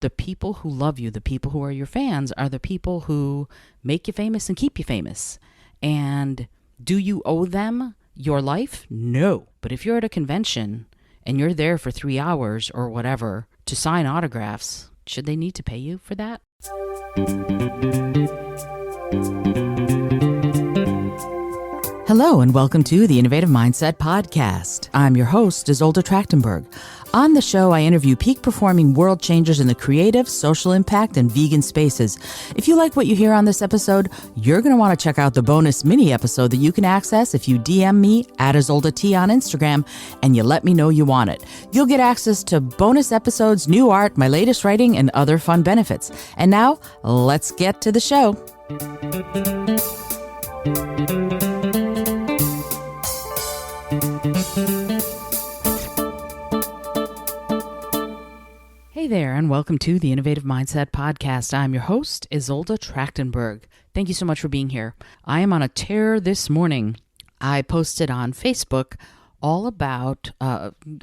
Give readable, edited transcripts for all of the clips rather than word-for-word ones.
The people who love you, the people who are your fans, are the people who make you famous and keep you famous. And do you owe them your life? No. But if you're at a convention and you're there for 3 hours or whatever to sign autographs, should they need to pay you for that? Hello and welcome to the Innovative Mindset Podcast. I'm your host, Isolde Trachtenberg. On the show, I interview peak performing world changers in the creative, social impact, and vegan spaces. If you like what you hear on this episode, you're going to want to check out the bonus mini episode that you can access if you DM me at Isolde T on Instagram and you let me know you want it. You'll get access to bonus episodes, new art, my latest writing, and other fun benefits. And now, let's get to the show. Hey there, and welcome to the Innovative Mindset Podcast. I'm your host, Isolde Trachtenberg. Thank you so much for being here. I am on a tear this morning. I posted on Facebook all about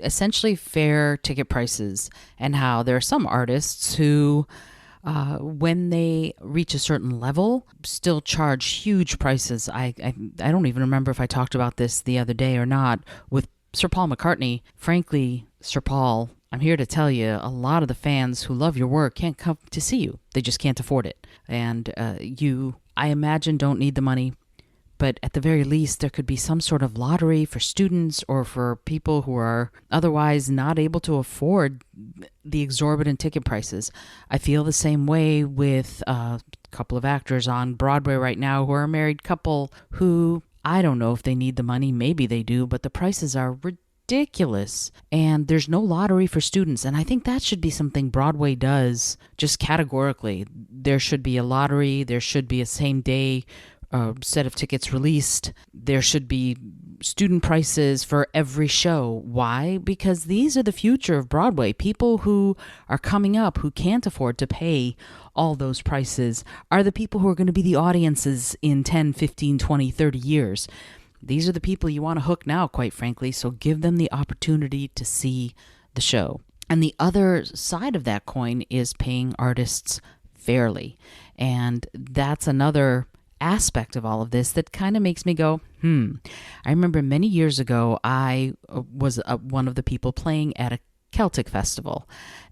essentially fair ticket prices and how there are some artists who, when they reach a certain level, still charge huge prices. I don't even remember if I talked about this the other day or not with Sir Paul McCartney. Frankly, Sir Paul, I'm here to tell you, a lot of the fans who love your work can't come to see you. They just can't afford it. And you, I imagine, don't need the money. But at the very least, there could be some sort of lottery for students or for people who are otherwise not able to afford the exorbitant ticket prices. I feel the same way with a couple of actors on Broadway right now who are a married couple who, I don't know if they need the money. Maybe they do, but the prices are ridiculous, and there's no lottery for students. And I think that should be something Broadway does just categorically. There should be a lottery. There should be a same day set of tickets released. There should be student prices for every show. Why? Because these are the future of Broadway. People who are coming up who can't afford to pay all those prices are the people who are going to be the audiences in 10, 15, 20, 30 years. These are the people you want to hook now, quite frankly, so give them the opportunity to see the show. And the other side of that coin is paying artists fairly. And that's another aspect of all of this that kind of makes me go, I remember many years ago, I was one of the people playing at a Celtic festival.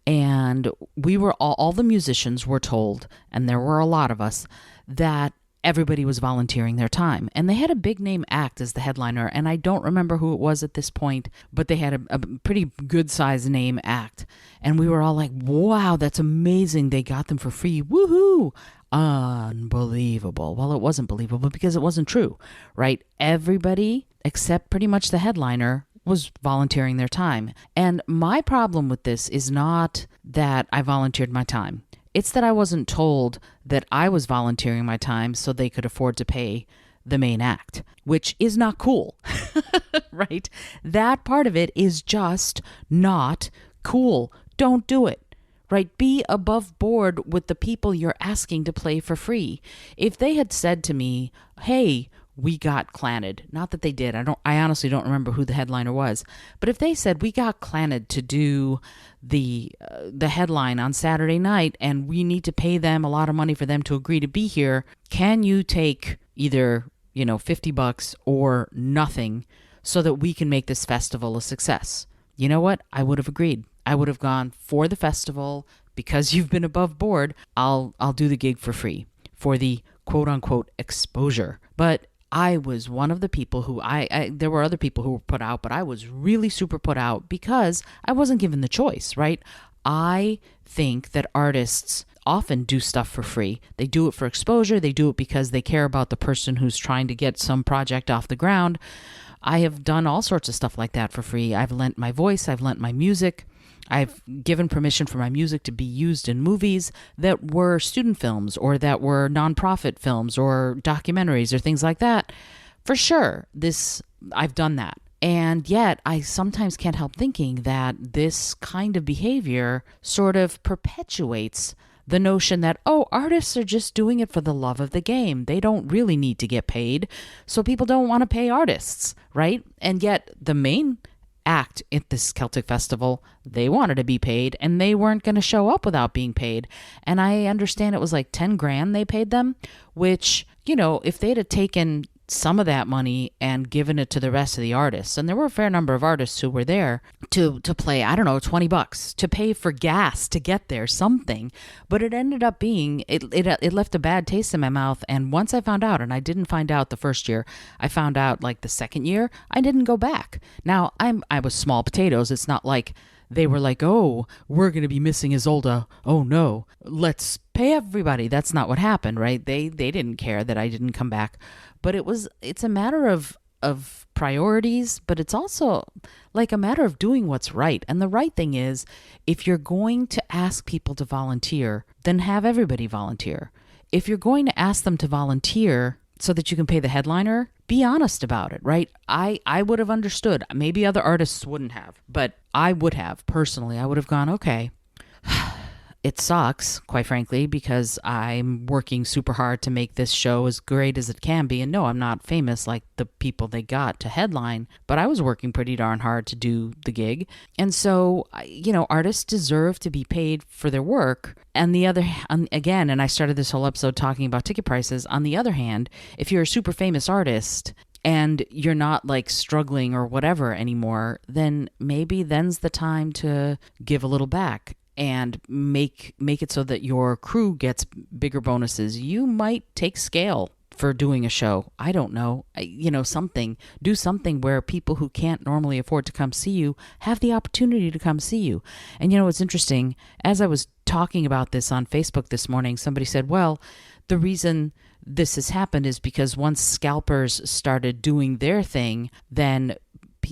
And we were all the musicians were told, and there were a lot of us, that everybody was volunteering their time. And they had a big name act as the headliner, and I don't remember who it was at this point, but they had a pretty good sized name act. And we were all like, wow, that's amazing. They got them for free. Woohoo! Unbelievable. Well, it wasn't believable because it wasn't true, right? Everybody except pretty much the headliner was volunteering their time. And my problem with this is not that I volunteered my time. It's that I wasn't told that I was volunteering my time so they could afford to pay the main act, which is not cool, right? That part of it is just not cool. Don't do it, right? Be above board with the people you're asking to play for free. If they had said to me, hey, we got Clannad, not that they did. I honestly don't remember who the headliner was. But if they said we got Clannad to do the headline on Saturday night and we need to pay them a lot of money for them to agree to be here, can you take either, $50 or nothing so that we can make this festival a success? You know what? I would have agreed. I would have gone for the festival because you've been above board. I'll do the gig for free for the quote unquote exposure. But I was one of the people who there were other people who were put out, but I was really super put out because I wasn't given the choice, right? I think that artists often do stuff for free. They do it for exposure. They do it because they care about the person who's trying to get some project off the ground. I have done all sorts of stuff like that for free. I've lent my voice. I've lent my music. I've given permission for my music to be used in movies that were student films or that were nonprofit films or documentaries or things like that. For sure, I've done that. And yet, I sometimes can't help thinking that this kind of behavior sort of perpetuates the notion that, artists are just doing it for the love of the game. They don't really need to get paid, so people don't want to pay artists, right? And yet, the main act at this Celtic festival, they wanted to be paid and they weren't going to show up without being paid. And I understand it was like 10 grand they paid them, which, if they'd have taken some of that money and given it to the rest of the artists, and there were a fair number of artists who were there to play, I don't know, $20 to pay for gas to get there, something. But it ended up being, it left a bad taste in my mouth. And once I found out, and I didn't find out the first year, I found out like the second year, I didn't go back. Now I was small potatoes. It's not like they were like, oh, we're going to be missing Isolde. Oh no, let's pay everybody. That's not what happened, right? They didn't care that I didn't come back. But it's a matter of priorities, but it's also like a matter of doing what's right. And the right thing is, if you're going to ask people to volunteer, then have everybody volunteer. If you're going to ask them to volunteer so that you can pay the headliner, be honest about it, right? I would have understood. Maybe other artists wouldn't have, but I would have. Personally, I would have gone, okay. It sucks, quite frankly, because I'm working super hard to make this show as great as it can be. And no, I'm not famous like the people they got to headline, but I was working pretty darn hard to do the gig. And so, artists deserve to be paid for their work. And again, and I started this whole episode talking about ticket prices. On the other hand, if you're a super famous artist and you're not like struggling or whatever anymore, then maybe then's the time to give a little back and make it so that your crew gets bigger bonuses. You might take scale for doing a show. I don't know. Do something where people who can't normally afford to come see you have the opportunity to come see you. And it's interesting, as I was talking about this on Facebook this morning, somebody said, well, the reason this has happened is because once scalpers started doing their thing, then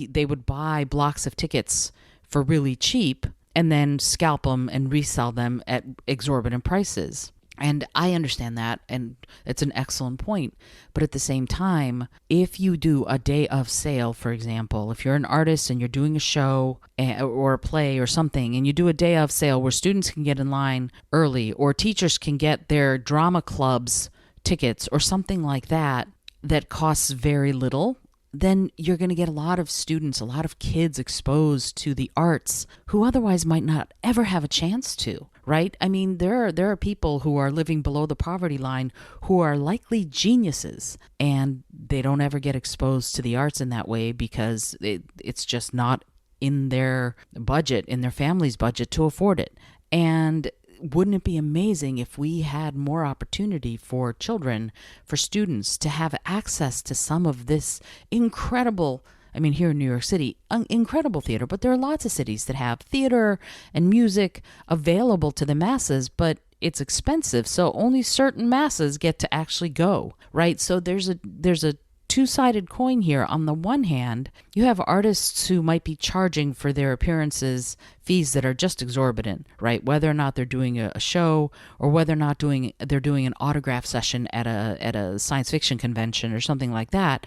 they would buy blocks of tickets for really cheap and then scalp them and resell them at exorbitant prices. And I understand that, and it's an excellent point. But at the same time, if you do a day of sale, for example, if you're an artist and you're doing a show or a play or something, and you do a day of sale where students can get in line early, or teachers can get their drama clubs tickets or something like that, that costs very little, then you're going to get a lot of students, a lot of kids exposed to the arts who otherwise might not ever have a chance to, right? I mean, there are people who are living below the poverty line who are likely geniuses, and they don't ever get exposed to the arts in that way because it's just not in their budget, in their family's budget to afford it. And wouldn't it be amazing if we had more opportunity for children, for students to have access to some of this incredible, here in New York City, incredible theater, but there are lots of cities that have theater and music available to the masses, but it's expensive. So only certain masses get to actually go, right? So there's a two-sided coin here. On the one hand, you have artists who might be charging for their appearances fees that are just exorbitant, right? Whether or not they're doing a show or whether or not they're doing an autograph session at a science fiction convention or something like that.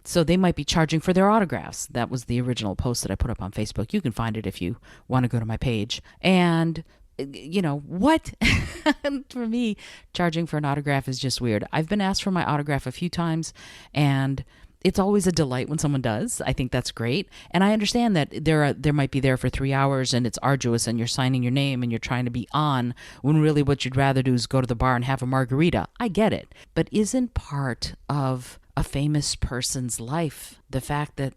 So they might be charging for their autographs. That was the original post that I put up on Facebook. You can find it if you want to go to my page. And what? For me, charging for an autograph is just weird. I've been asked for my autograph a few times, and it's always a delight when someone does. I think that's great. And I understand that there might be there for 3 hours and it's arduous and you're signing your name and you're trying to be on when really what you'd rather do is go to the bar and have a margarita. I get it. But isn't part of a famous person's life the fact that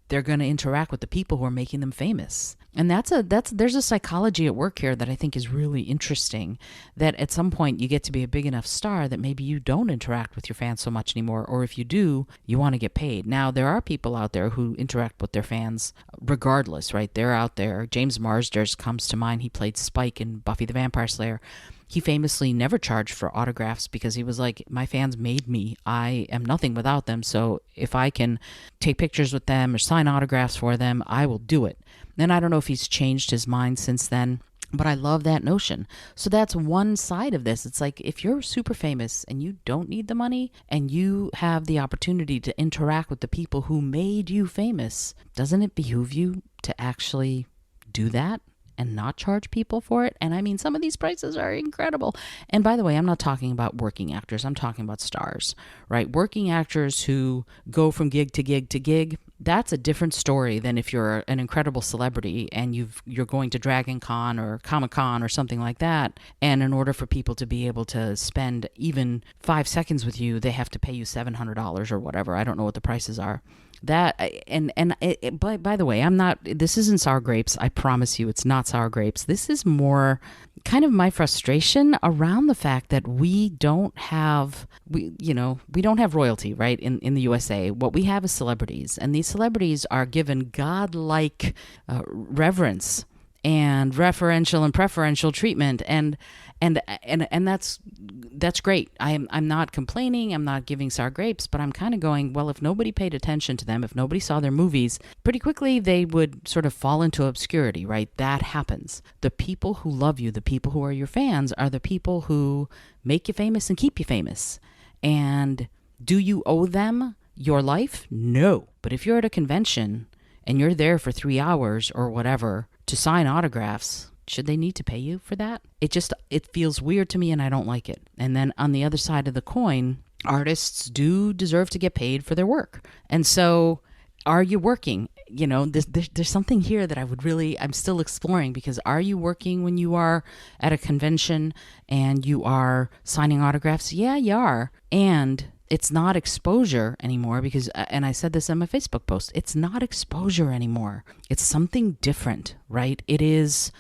they're going to interact with the people who are making them famous? And there's a psychology at work here that I think is really interesting, that at some point you get to be a big enough star that maybe you don't interact with your fans so much anymore, or if you do, you want to get paid. Now, there are people out there who interact with their fans regardless, right? They're out there. James Marsden comes to mind. He played Spike in Buffy the Vampire Slayer. He famously never charged for autographs because he was like, my fans made me. I am nothing without them. So if I can take pictures with them or sign autographs for them, I will do it. And I don't know if he's changed his mind since then, but I love that notion. So that's one side of this. It's like, if you're super famous and you don't need the money and you have the opportunity to interact with the people who made you famous, doesn't it behoove you to actually do that? and not charge people for it. And I mean, some of these prices are incredible. And by the way, I'm not talking about working actors. I'm talking about stars, right? Working actors who go from gig to gig to gig. That's a different story than if you're an incredible celebrity and you're going to Dragon Con or Comic Con or something like that. And in order for people to be able to spend even 5 seconds with you, they have to pay you $700 or whatever. I don't know what the prices are. That by the way, I'm not. This isn't sour grapes. I promise you, it's not sour grapes. This is more kind of my frustration around the fact that we don't have royalty, right? In the USA, what we have is celebrities, and these celebrities are given godlike reverence and referential and preferential treatment, and that's great. I'm not complaining. I'm not giving sour grapes, but I'm kind of going, well, if nobody paid attention to them, if nobody saw their movies, pretty quickly they would sort of fall into obscurity, right? That happens. The people who love you, the people who are your fans, are the people who make you famous and keep you famous. And do you owe them your life? No. But if you're at a convention and you're there for 3 hours or whatever to sign autographs, should they need to pay you for that? It feels weird to me, and I don't like it. And then on the other side of the coin, artists do deserve to get paid for their work. And so are you working? You know, there's something here that I'm still exploring, because are you working when you are at a convention and you are signing autographs? Yeah, you are. And it's not exposure anymore, because, and I said this in my Facebook post, it's not exposure anymore. It's something different, right? It is,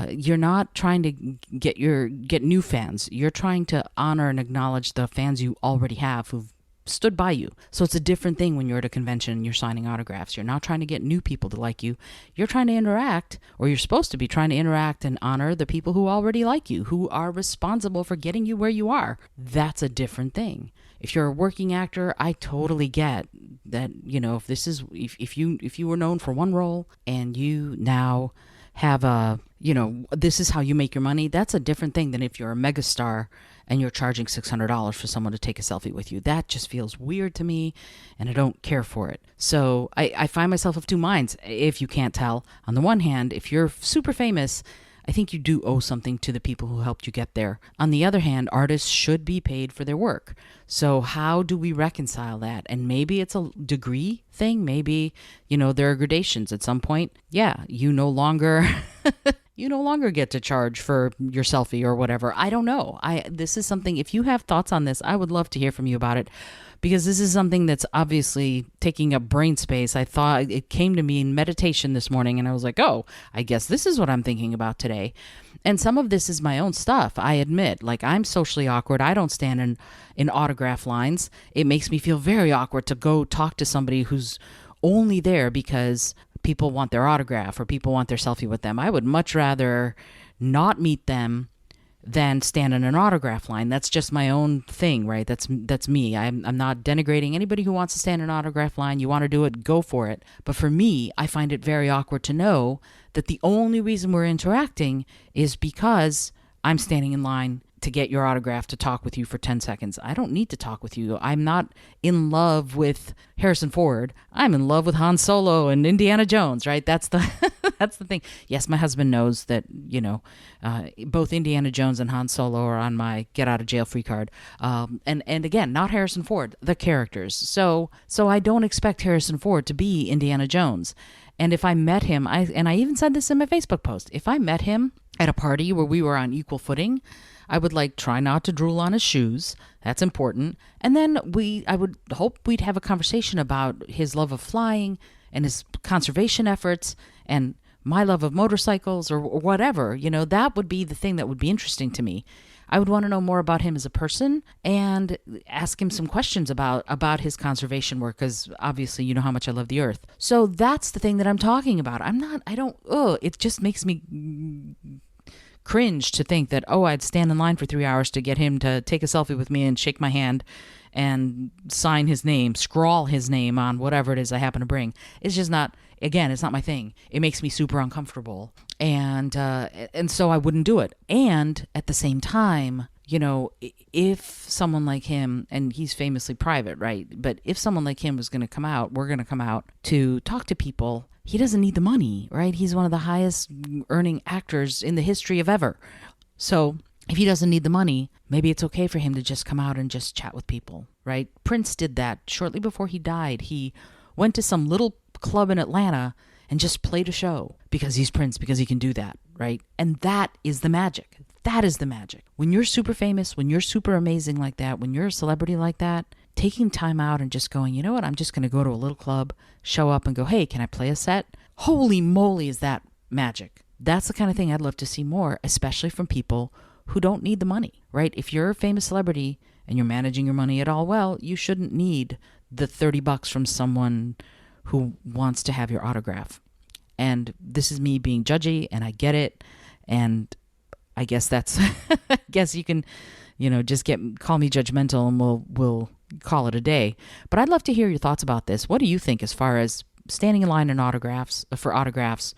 you're not trying to get new fans. You're trying to honor and acknowledge the fans you already have who've stood by you. So it's a different thing when you're at a convention and you're signing autographs. You're not trying to get new people to like you. You're trying to interact, or you're supposed to be trying to interact and honor the people who already like you, who are responsible for getting you where you are. That's a different thing. If you're a working actor, I totally get that, you know, if you were known for one role and you now have this is how you make your money, that's a different thing than if you're a megastar and you're charging $600 for someone to take a selfie with you. That just feels weird to me, and I don't care for it. So I find myself of two minds, if you can't tell. On the one hand, if you're super famous, I think you do owe something to the people who helped you get there. On the other hand, artists should be paid for their work. So how do we reconcile that? And maybe it's a degree thing. Maybe, there are gradations at some point. Yeah, you no longer get to charge for your selfie or whatever. I don't know. This is something, if you have thoughts on this, I would love to hear from you about it, because this is something that's obviously taking up brain space. I thought it came to me in meditation this morning, and I was like, oh, I guess this is what I'm thinking about today. And some of this is my own stuff, I admit. Like, I'm socially awkward. I don't stand in autograph lines. It makes me feel very awkward to go talk to somebody who's only there because people want their autograph or people want their selfie with them. I would much rather not meet them than stand in an autograph line. That's just my own thing, right? That's me. I'm not denigrating anybody who wants to stand in an autograph line. You want to do it, go for it. But for me, I find it very awkward to know that the only reason we're interacting is because I'm standing in line to get your autograph, to talk with you for 10 seconds. I don't need to talk with you. I'm not in love with Harrison Ford. I'm in love with Han Solo and Indiana Jones, right? That's the that's the thing. Yes, my husband knows that, both Indiana Jones and Han Solo are on my get out of jail free card. And again, not Harrison Ford, the characters. So I don't expect Harrison Ford to be Indiana Jones. And if I met him, I even said this in my Facebook post, if I met him at a party where we were on equal footing, I would try not to drool on his shoes. That's important. And then I would hope we'd have a conversation about his love of flying and his conservation efforts and my love of motorcycles or whatever. That would be the thing that would be interesting to me. I would want to know more about him as a person and ask him some questions about his conservation work, because obviously you know how much I love the earth. So that's the thing that I'm talking about. It just makes me cringe to think that, I'd stand in line for 3 hours to get him to take a selfie with me and shake my hand and sign his name, scrawl his name on whatever it is I happen to bring. It's just not, again, it's not my thing. It makes me super uncomfortable. And so I wouldn't do it. And at the same time, if someone like him, and he's famously private, right? But if someone like him was going to come out, we're going to come out to talk to people, he doesn't need the money, right? He's one of the highest earning actors in the history of ever. So if he doesn't need the money, maybe it's okay for him to just come out and just chat with people, right? Prince did that shortly before he died. He went to some little club in Atlanta and just played a show because he's Prince, because he can do that, right? And that is the magic. That is the magic. When you're super famous, when you're super amazing like that, when you're a celebrity like that, taking time out and just going, you know what, I'm just going to go to a little club, show up and go, hey, can I play a set? Holy moly, is that magic. That's the kind of thing I'd love to see more, especially from people who don't need the money, right? If you're a famous celebrity and you're managing your money at all well, you shouldn't need the $30 from someone who wants to have your autograph. And this is me being judgy, and I get it. And I guess that's, I guess you can, just call me judgmental and we'll call it a day. But I'd love to hear your thoughts about this. What do you think as far as standing in line for autographs,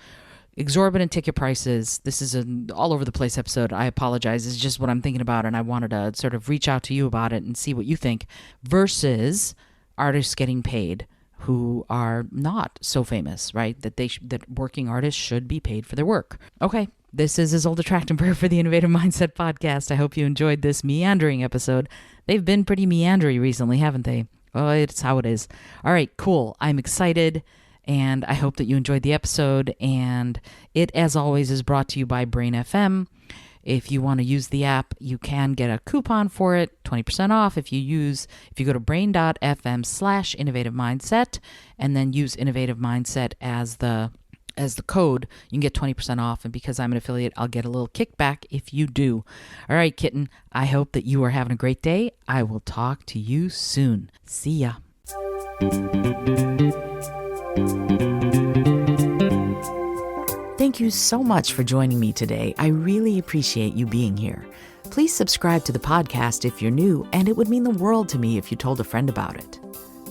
exorbitant ticket prices? This is an all over the place episode. I apologize. It's just what I'm thinking about, and I wanted to sort of reach out to you about it and see what you think, versus artists getting paid who are not so famous, right? That working artists should be paid for their work. Okay, this is Isolde Trachtenberg for the Innovative Mindset Podcast. I hope you enjoyed this meandering episode. They've been pretty meandery recently, haven't they? Well, it's how it is. All right, cool. I'm excited, and I hope that you enjoyed the episode. And it, as always, is brought to you by Brain FM. If you want to use the app, you can get a coupon for it, 20% off. If you go to brain.fm/innovative mindset and then use innovative mindset as the code, you can get 20% off. And because I'm an affiliate, I'll get a little kickback if you do. All right, kitten, I hope that you are having a great day. I will talk to you soon. See ya. Thank you so much for joining me today. I really appreciate you being here. Please subscribe to the podcast if you're new, and it would mean the world to me if you told a friend about it.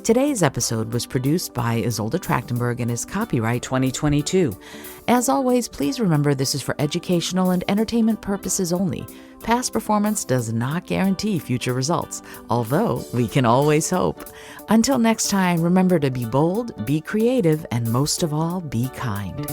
Today's episode was produced by Isolde Trachtenberg and is copyright 2022. As always, please remember this is for educational and entertainment purposes only. Past performance does not guarantee future results, although we can always hope. Until next time, remember to be bold, be creative, and most of all, be kind.